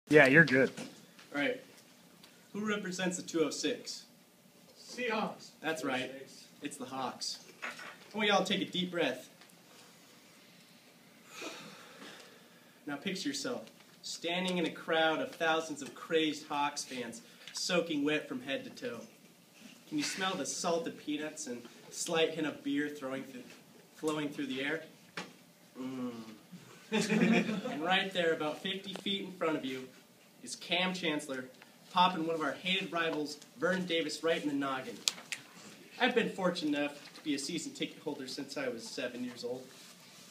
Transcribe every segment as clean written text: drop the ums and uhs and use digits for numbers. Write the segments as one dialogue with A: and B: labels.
A: Yeah, you're good.
B: All right. Who represents the 206?
C: Seahawks.
B: That's right. It's the Hawks. I want y'all to take a deep breath. Now picture yourself standing in a crowd of thousands of crazed Hawks fans, soaking wet from head to toe. Can you smell the salted peanuts and slight hint of beer flowing through the air? And right there, about 50 feet in front of you, is Cam Chancellor popping one of our hated rivals, Vernon Davis, right in the noggin. I've been fortunate enough to be a season ticket holder since I was 7 years old.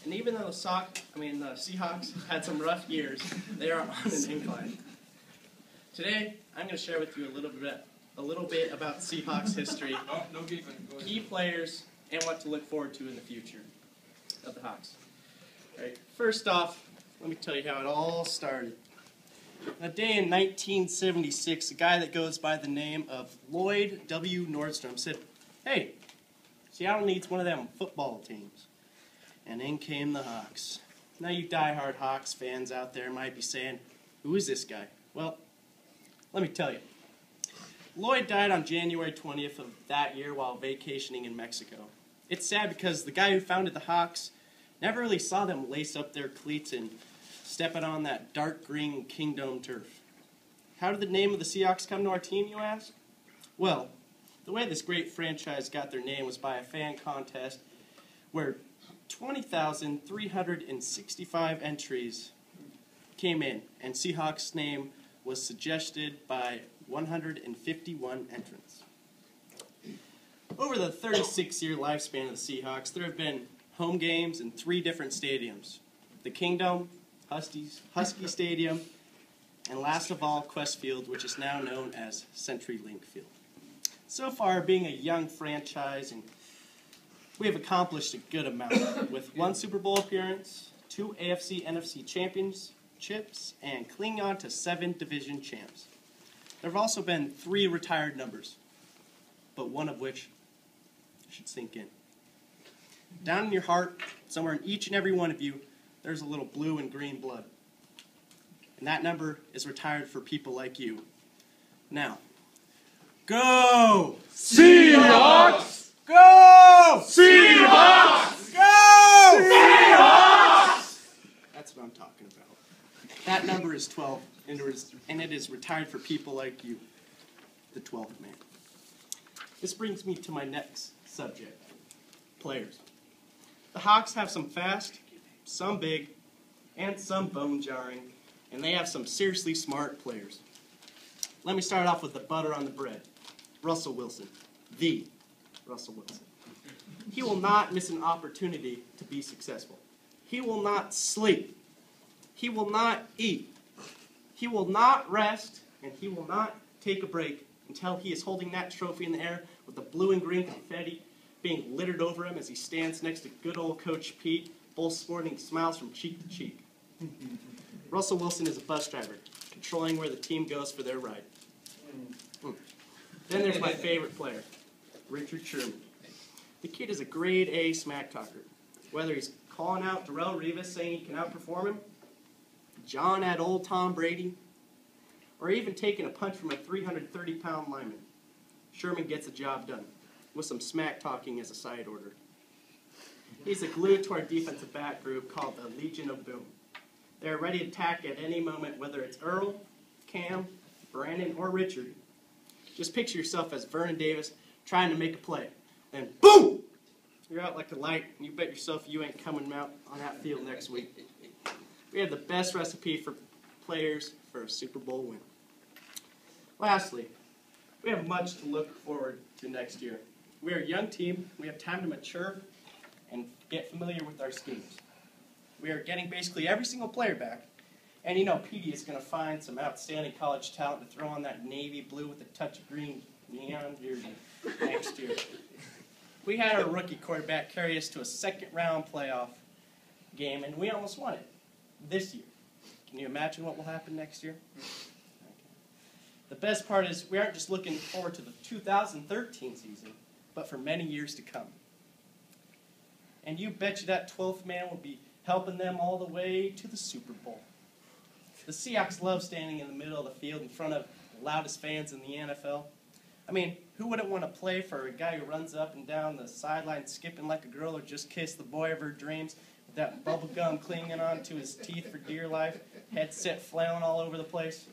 B: And even though the Seahawks had some rough years, they are on an incline. Today, I'm going to share with you a little bit about Seahawks history, key players, and what to look forward to in the future of the Hawks. All right, first off, let me tell you how it all started. A day in 1976, a guy that goes by the name of Lloyd W. Nordstrom said, "Hey, Seattle needs one of them football teams." And in came the Hawks. Now you diehard Hawks fans out there might be saying, "Who is this guy?" Well, let me tell you. Lloyd died on January 20th of that year while vacationing in Mexico. It's sad because the guy who founded the Hawks never really saw them lace up their cleats and step out on that dark green Kingdome turf. How did the name of the Seahawks come to our team, you ask? Well, the way this great franchise got their name was by a fan contest where 20,365 entries came in, and Seahawks' name was suggested by 151 entrants. Over the 36-year lifespan of the Seahawks, there have been home games in 3 different stadiums: the Kingdome, Husky Stadium, and last of all, Qwest Field, which is now known as CenturyLink Field. So far, being a young franchise, and we have accomplished a good amount with 1 Super Bowl appearance, 2 AFC NFC championships, and clinging on to 7 division champs. There have also been 3 retired numbers, but one of which should sink in. Down in your heart, somewhere in each and every one of you, there's a little blue and green blood. And that number is retired for people like you. Now, go!
A: Seahawks!
B: Go!
A: Seahawks!
B: Go!
A: Seahawks!
B: That's what I'm talking about. That number is 12, and it is retired for people like you, the 12th man. This brings me to my next subject, players. The Hawks have some fast, some big, and some bone-jarring, and they have some seriously smart players. Let me start off with the butter on the bread, Russell Wilson, the Russell Wilson. He will not miss an opportunity to be successful. He will not sleep. He will not eat. He will not rest, and he will not take a break until he is holding that trophy in the air with the blue and green confetti being littered over him as he stands next to good old Coach Pete, both sporting smiles from cheek to cheek. Russell Wilson is a bus driver, controlling where the team goes for their ride. Then there's my favorite player, Richard Sherman. The kid is a grade A smack talker. Whether he's calling out Darrelle Revis saying he can outperform him, John at old Tom Brady, or even taking a punch from a 330-pound lineman, Sherman gets the job done, with some smack talking as a side order. He's a glue to our defensive back group called the Legion of Boom. They're ready to attack at any moment, whether it's Earl, Cam, Brandon, or Richard. Just picture yourself as Vernon Davis trying to make a play. Then, boom! You're out like a light, and you bet yourself you ain't coming out on that field next week. We have the best recipe for players for a Super Bowl win. Lastly, we have much to look forward to next year. We are a young team. We have time to mature and get familiar with our schemes. We are getting basically every single player back. And you know, Petey is going to find some outstanding college talent to throw on that navy blue with a touch of green neon jersey next year. We had our rookie quarterback carry us to a 2nd-round playoff game, and we almost won it this year. Can you imagine what will happen next year? Okay. The best part is we aren't just looking forward to the 2013 season, but for many years to come. And you bet you that 12th man will be helping them all the way to the Super Bowl. The Seahawks love standing in the middle of the field in front of the loudest fans in the NFL. I mean, who wouldn't want to play for a guy who runs up and down the sideline skipping like a girl or just kissed the boy of her dreams with that bubble gum clinging on to his teeth for dear life, headset flailing all over the place?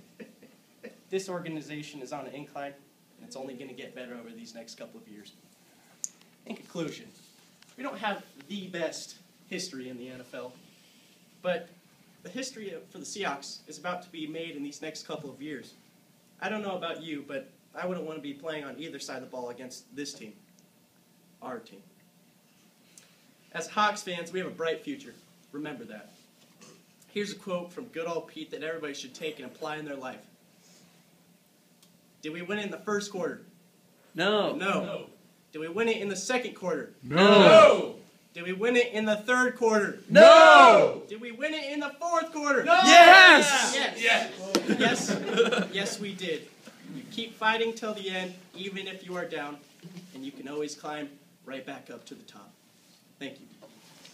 B: This organization is on an incline, and it's only going to get better over these next couple of years. In conclusion, we don't have the best history in the NFL, but the history for the Seahawks is about to be made in these next couple of years. I don't know about you, but I wouldn't want to be playing on either side of the ball against this team, our team. As Hawks fans, we have a bright future. Remember that. Here's a quote from good old Pete that everybody should take and apply in their life. Did we win it in the first quarter?
A: No.
B: No. Did we win it in the second quarter?
A: No.
B: Did we win it in the third quarter?
A: No.
B: Did we win it in the fourth quarter?
C: No.
A: Yes.
B: Yes, we did. You keep fighting till the end, even if you are down, and you can always climb right back up to the top. Thank you.